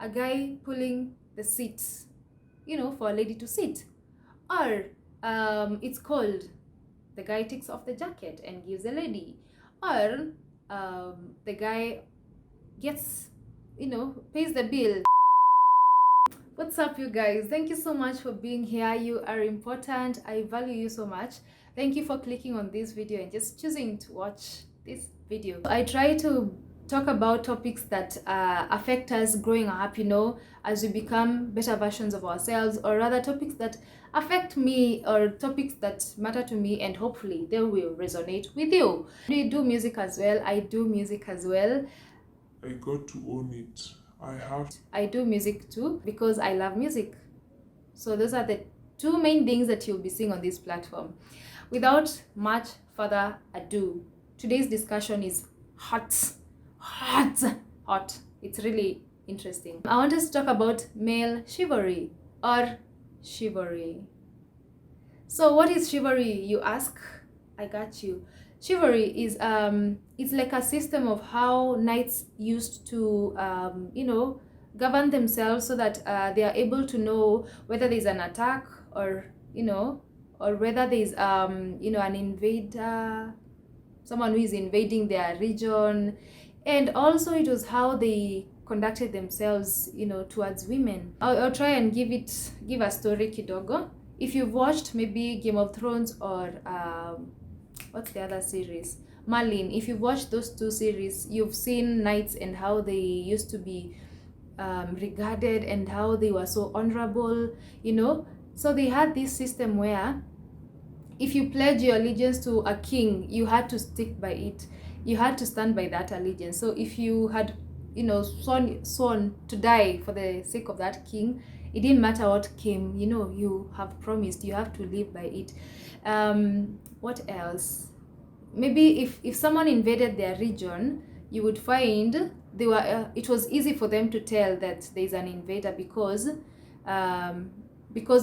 a guy pulling the seat, for a lady to sit. Or it's called the guy takes off the jacket and gives the lady. Or the guy gets, pays the bill. What's up, you guys? Thank you so much for being here. You are important. I value you so much. Thank you for clicking on this video and just choosing to watch this video. I try to talk about topics that affect us growing up, as we become better versions of ourselves, or rather topics that affect me, or topics that matter to me, and hopefully they will resonate with you. We do music as well. I do music as well. I got to own it. I do music too because I love music. So those are the two main things that you'll be seeing on this platform. Without much further ado, today's discussion is hot. It's really interesting. I want us to talk about male chivalry or chivalry. So what is chivalry, you ask? I got you. Chivalry is it's like a system of how knights used to govern themselves so that they are able to know whether there's an attack, or or whether there's an invader, someone who is invading their region. And also it was how they conducted themselves towards women. I'll try and give a story kidogo. If you've watched maybe Game of Thrones or what's the other series, Merlin, if you've watched those two series, you've seen knights and how they used to be regarded and how they were so honorable. So they had this system where if you pledge your allegiance to a king, you had to stick by it. You had to stand by that allegiance. So if you had sworn to die for the sake of that king, it didn't matter what came, you have promised, you have to live by it. What else? Maybe if someone invaded their region, you would find they were it was easy for them to tell that there's an invader because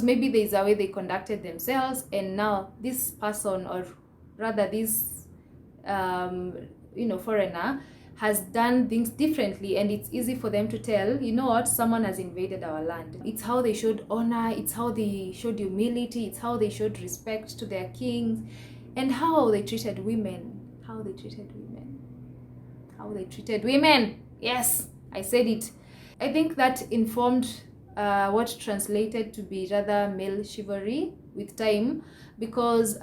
maybe there's a way they conducted themselves, and now this person, or rather this foreigner, has done things differently, and it's easy for them to tell, what, someone has invaded our land. It's how they showed honor, it's how they showed humility, it's how they showed respect to their kings, and how they treated women. Yes, I said it. I think that informed what translated to be rather male chivalry with time, because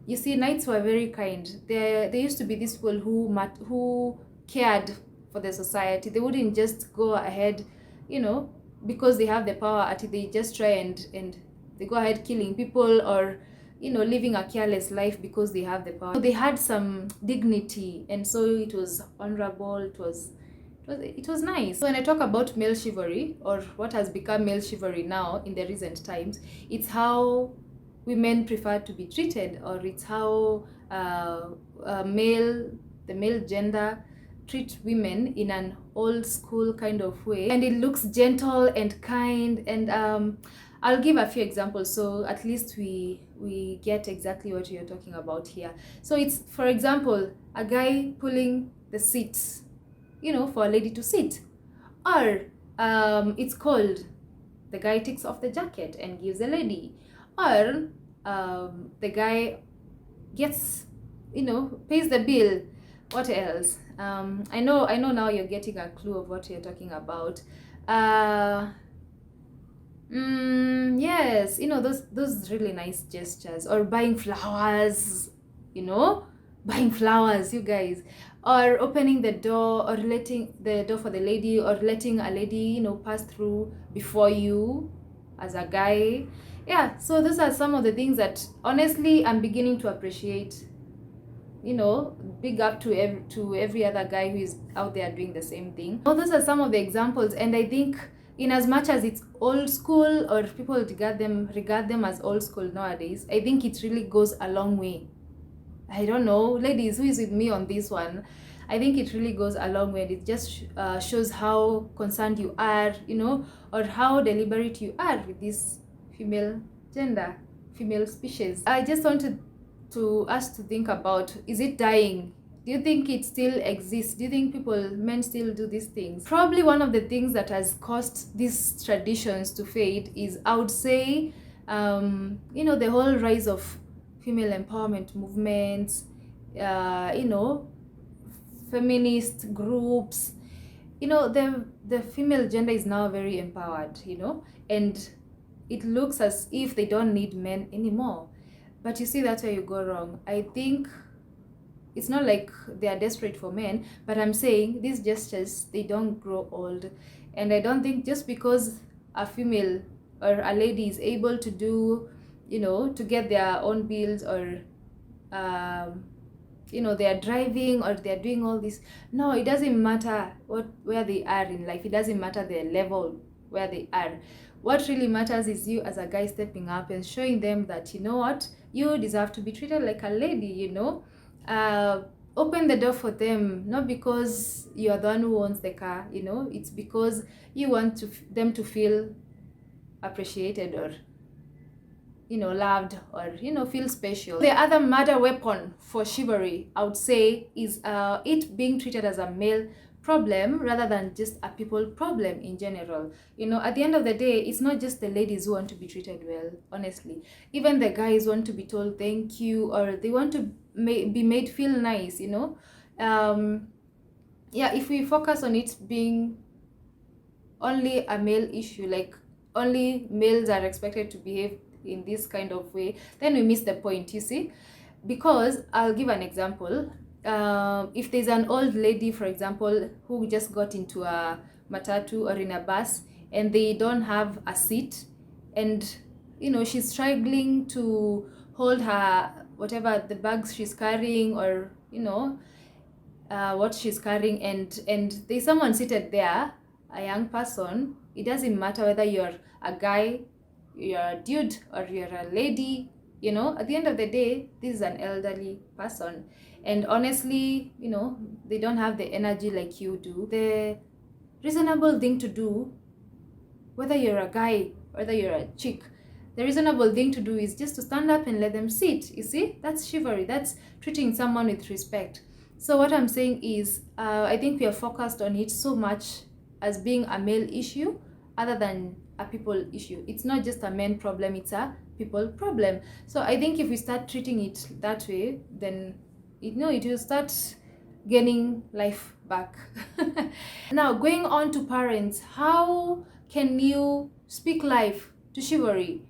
you see, knights were very kind. They used to be these people who cared for the society. They wouldn't just go ahead, because they have the power, they just try and they go ahead killing people, or living a careless life because they have the power. So they had some dignity, and so it was honorable, it was nice. So when I talk about male chivalry, or what has become male chivalry now in the recent times, it's how women prefer to be treated, or it's how the male gender treat women in an old school kind of way, and it looks gentle and kind. And I'll give a few examples so at least we get exactly what you're talking about here. So it's, for example, a guy pulling the seat, for a lady to sit. Or it's called the guy takes off the jacket and gives the lady. Or the guy gets, pays the bill. What else? I know now you're getting a clue of what you're talking about. Yes, those really nice gestures. Or buying flowers, you guys. Or opening the door, or letting the door for the lady, or letting a lady pass through before you as a guy. Yeah, so those are some of the things that honestly I'm beginning to appreciate. Big up to every other guy who is out there doing the same thing. Well, those are some of the examples, and I think in as much as it's old school, or people regard them as old school nowadays, I think it really goes a long way. I don't know, ladies, who is with me on this one? I think it really goes a long way. It just shows how concerned you are, or how deliberate you are with this female gender, female species. I just wanted to us to think about, is it dying? Do you think it still exists? Do you think men still do these things? Probably one of the things that has caused these traditions to fade is, I would say, the whole rise of female empowerment movements, feminist groups. The female gender is now very empowered, and it looks as if they don't need men anymore. But you see, that's where you go wrong. I think it's not like they are desperate for men, but I'm saying these gestures, they don't grow old. And I don't think just because a female or a lady is able to do, to get their own bills, or they are driving, or they are doing all this. No, it doesn't matter where they are in life. It doesn't matter the level where they are. What really matters is you as a guy stepping up and showing them that, you know what, you deserve to be treated like a lady. Open the door for them, not because you are the one who owns the car. It's because you want them to feel appreciated, or loved, or feel special. The other murder weapon for chivalry, I would say, is it being treated as a male problem rather than just a people problem in general. At the end of the day, it's not just the ladies who want to be treated well, honestly. Even the guys want to be told thank you, or they want to be made feel nice. If we focus on it being only a male issue, like only males are expected to behave in this kind of way, then we miss the point, you see. Because I'll give an example. If there's an old lady, for example, who just got into a matatu or in a bus, and they don't have a seat, and she's struggling to hold her whatever the bags she's carrying, or what she's carrying, and there's someone seated there, a young person. It doesn't matter whether you're a guy, you're a dude, or you're a lady. At the end of the day, this is an elderly person, and honestly, they don't have the energy like you do. The reasonable thing to do, whether you're a guy, whether you're a chick, the reasonable thing to do is just to stand up and let them sit. You see, that's chivalry. That's treating someone with respect. So what I'm saying is, I think we are focused on it so much as being a male issue other than a people issue. It's not just a men problem, it's a people problem. So I think if we start treating it that way, then it will start gaining life back. Now, going on to parents, how can you speak life to chivalry?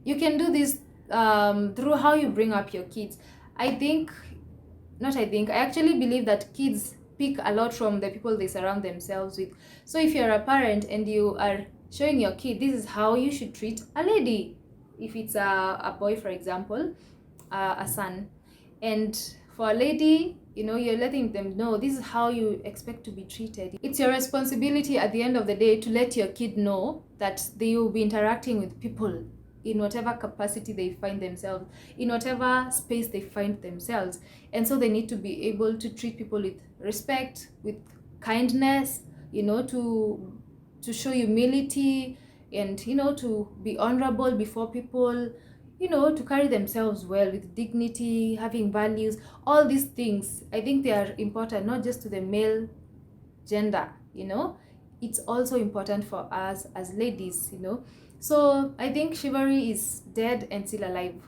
You can do this through how you bring up your kids. I actually believe that kids pick a lot from the people they surround themselves with. So if you're a parent and you are showing your kid, this is how you should treat a lady. If it's a boy, for example, a son, and for a lady, you're letting them know this is how you expect to be treated. It's your responsibility at the end of the day to let your kid know that they will be interacting with people in whatever capacity they find themselves, in whatever space they find themselves. And so they need to be able to treat people with respect, with kindness, to show humility, and to be honorable before people, to carry themselves well with dignity, having values. All these things, I think they are important, not just to the male gender. It's also important for us as ladies. So I think chivalry is dead and still alive.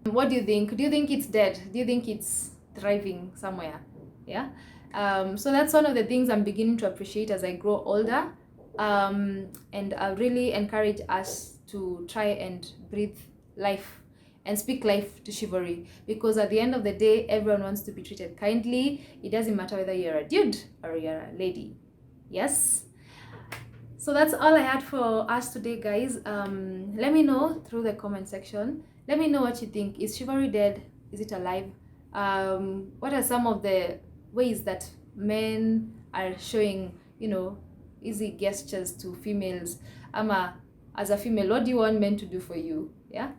What do you think? Do you think it's dead? Do you think it's thriving somewhere? Yeah. So that's one of the things I'm beginning to appreciate as I grow older. And I really encourage us to try and breathe life and speak life to chivalry, because at the end of the day, everyone wants to be treated kindly. It doesn't matter whether you're a dude or you're a lady. Yes. So that's all I had for us today, guys. Let me know through the comment section. Let me know what you think. Is chivalry dead? Is it alive? What are some of the ways that men are showing, easy gestures to females? As a female, what do you want men to do for you? Yeah.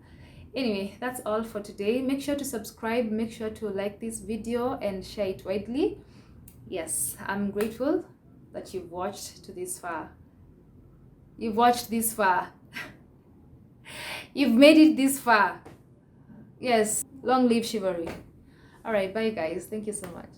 Anyway, that's all for today. Make sure to subscribe, make sure to like this video and share it widely. Yes, I'm grateful that you've watched to this far. You've watched this far. You've made it this far. Yes, long live chivalry. All right, bye guys. Thank you so much.